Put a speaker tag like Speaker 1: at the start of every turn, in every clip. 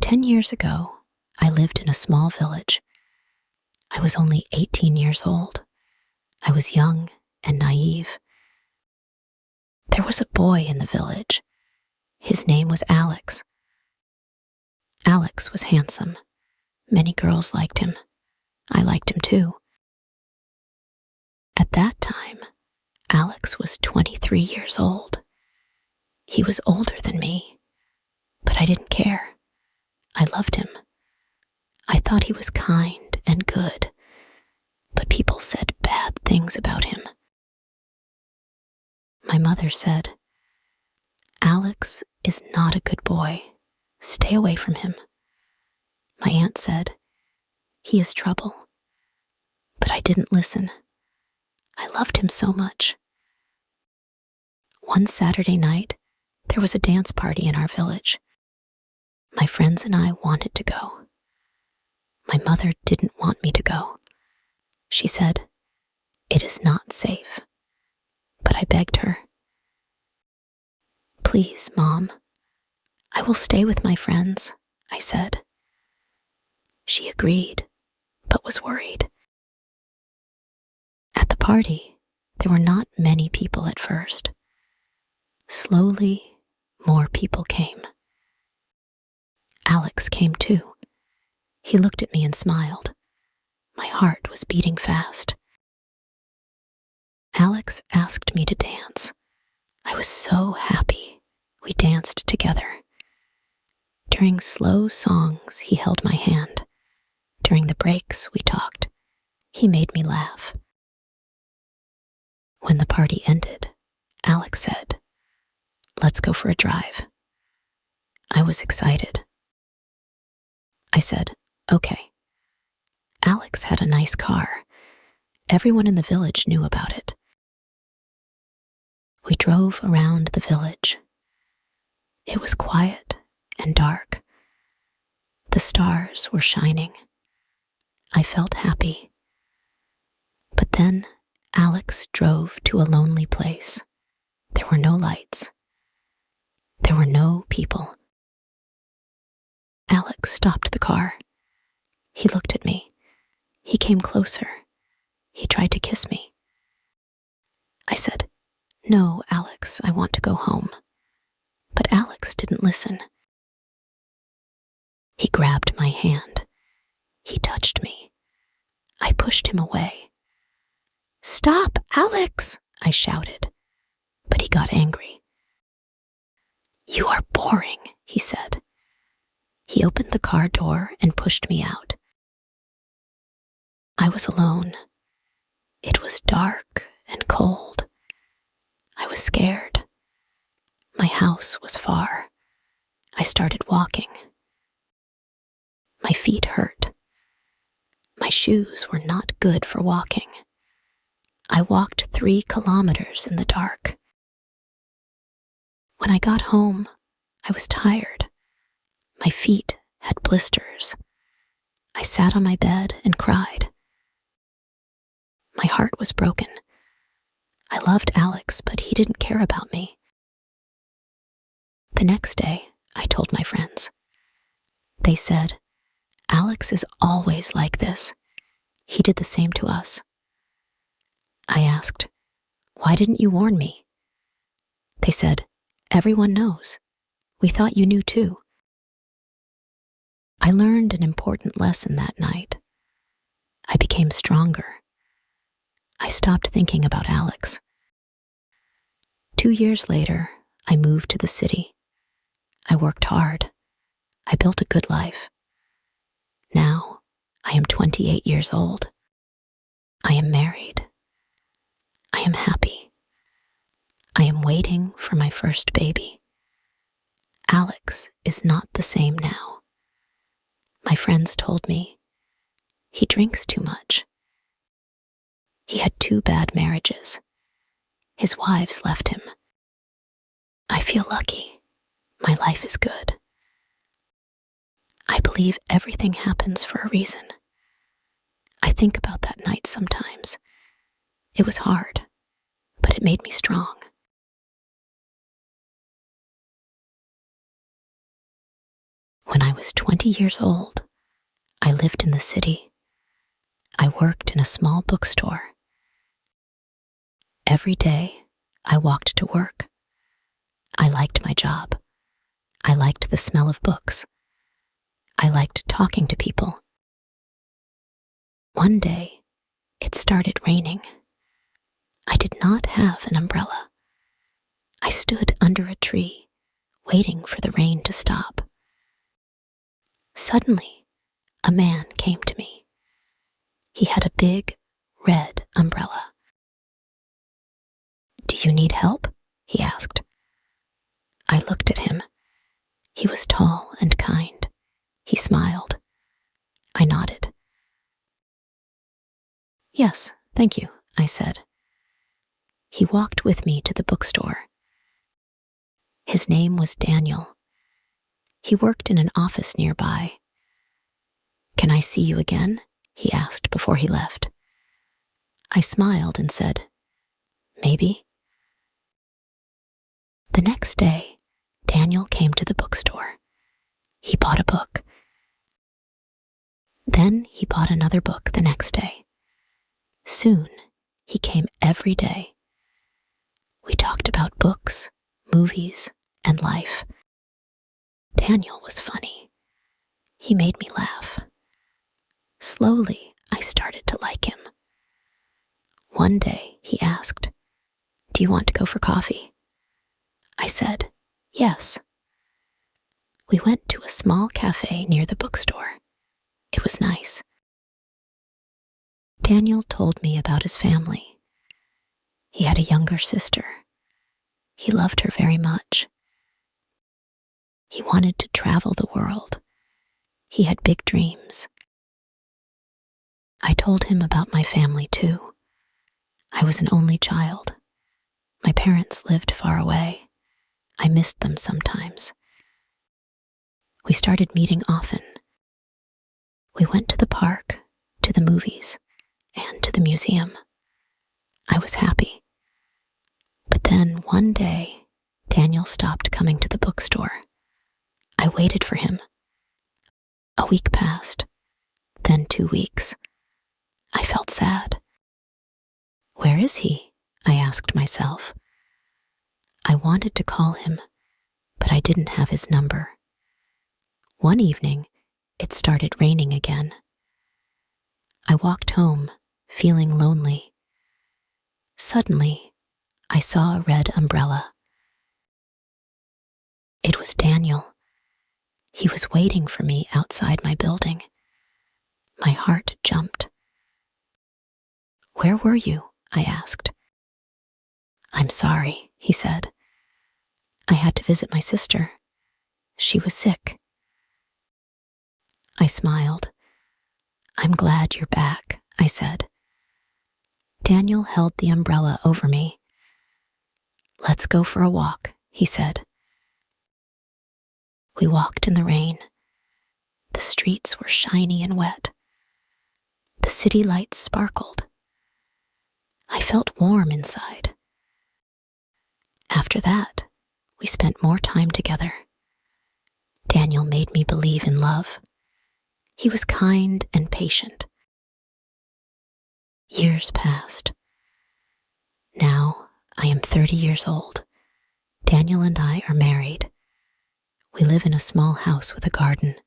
Speaker 1: 10 years ago, I lived in a small village. I was only 18 years old. I was young and naive. There was a boy in the village. His name was Alex. Alex was handsome. Many girls liked him. I liked him too. At that time, Alex was 23 years old. He was older than me, but I didn't care. I loved him. I thought he was kind and good, but people said bad things about him. My mother said, "Alex is not a good boy. Stay away from him." My aunt said, "He is trouble." But I didn't listen. I loved him so much. One Saturday night, there was a dance party in our village. My friends and I wanted to go. My mother didn't want me to go. She said, "It is not safe." But I begged her, "Please, Mom, I will stay with my friends," I said. She agreed, but was worried. At the party, there were not many people at first. Slowly, more people came. Alex came too. He looked at me and smiled. My heart was beating fast. Alex asked me to dance. I was so happy. We danced together. During slow songs, he held my hand. During the breaks, we talked. He made me laugh. When the party ended, Alex said, "Let's go for a drive." I was excited. I said, "Okay." Alex had a nice car. Everyone in the village knew about it. We drove around the village. It was quiet and dark. The stars were shining. I felt happy. But then Alex drove to a lonely place. There were no lights. There were no people. Alex stopped the car. He looked at me. He came closer. He tried to kiss me. I said, "No, Alex, I want to go home." But Alex didn't listen. He grabbed my hand. He touched me. I pushed him away. "Stop, Alex!" I shouted. But he got angry. "You are boring," he said. He opened the car door and pushed me out. I was alone. It was dark and cold. I was scared. My house was far. I started walking. My feet hurt. My shoes were not good for walking. I walked 3 kilometers in the dark. When I got home, I was tired. My feet had blisters. I sat on my bed and cried. My heart was broken. I loved Alex, but he didn't care about me. The next day, I told my friends. They said, "Alex is always like this. He did the same to us." I asked, "Why didn't you warn me?" They said, "Everyone knows. We thought you knew too." I learned an important lesson that night. I became stronger. I stopped thinking about Alex. 2 years later, I moved to the city. I worked hard. I built a good life. Now, I am 28 years old. I am married. I am happy. I am waiting for my first baby. Alex is not the same now. My friends told me, "He drinks too much." He had 2 bad marriages. His wives left him. I feel lucky. My life is good. I believe everything happens for a reason. I think about that night sometimes. It was hard, but it made me strong. When I was 20 years old, I lived in the city. I worked in a small bookstore. Every day, I walked to work. I liked my job. I liked the smell of books. I liked talking to people. One day, it started raining. I did not have an umbrella. I stood under a tree, waiting for the rain to stop. Suddenly, a man came to me. He had a big, red umbrella. "Do you need help?" he asked. I looked at him. He was tall and kind. He smiled. I nodded. "Yes, thank you," I said. He walked with me to the bookstore. His name was Daniel. He worked in an office nearby. "Can I see you again?" he asked before he left. I smiled and said, "Maybe." The next day, Daniel came to the bookstore. He bought a book. Then he bought another book the next day. Soon, he came every day. We talked about books, movies, and life. Daniel was funny. He made me laugh. Slowly, I started to like him. One day, he asked, "Do you want to go for coffee?" I said, "Yes." We went to a small cafe near the bookstore. It was nice. Daniel told me about his family. He had a younger sister. He loved her very much. He wanted to travel the world. He had big dreams. I told him about my family too. I was an only child. My parents lived far away. I missed them sometimes. We started meeting often. We went to the park, to the movies, and to the museum. I was happy. But then one day, Daniel stopped coming to the bookstore. I waited for him. A week passed, then 2 weeks. I felt sad. Where is he? I asked myself. I wanted to call him, but I didn't have his number. One evening, it started raining again. I walked home, feeling lonely. Suddenly, I saw a red umbrella. It was Daniel. He was waiting for me outside my building. My heart jumped. "Where were you?" I asked. "I'm sorry," he said. "I had to visit my sister. She was sick." I smiled. "I'm glad you're back," I said. Daniel held the umbrella over me. "Let's go for a walk," he said. We walked in the rain. The streets were shiny and wet. The city lights sparkled. I felt warm inside. After that, we spent more time together. Daniel made me believe in love. He was kind and patient. Years passed. Now I am 30 years old. Daniel and I are married. We live in a small house with a garden.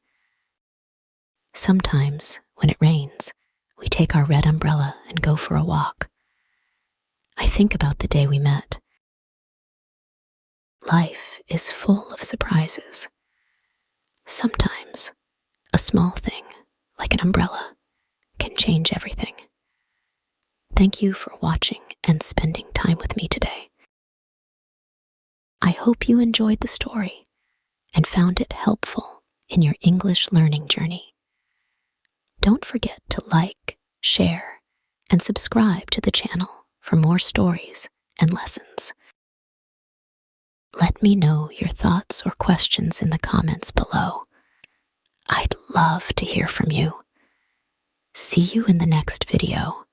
Speaker 1: Sometimes, when it rains, we take our red umbrella and go for a walk. I think about the day we met. Life is full of surprises. Sometimes, a small thing, like an umbrella, can change everything. Thank you for watching and spending time with me today. I hope you enjoyed the story and found it helpful in your English learning journey. Don't forget to like, share, and subscribe to the channel for more stories and lessons. Let me know your thoughts or questions in the comments below. I'd love to hear from you. See you in the next video.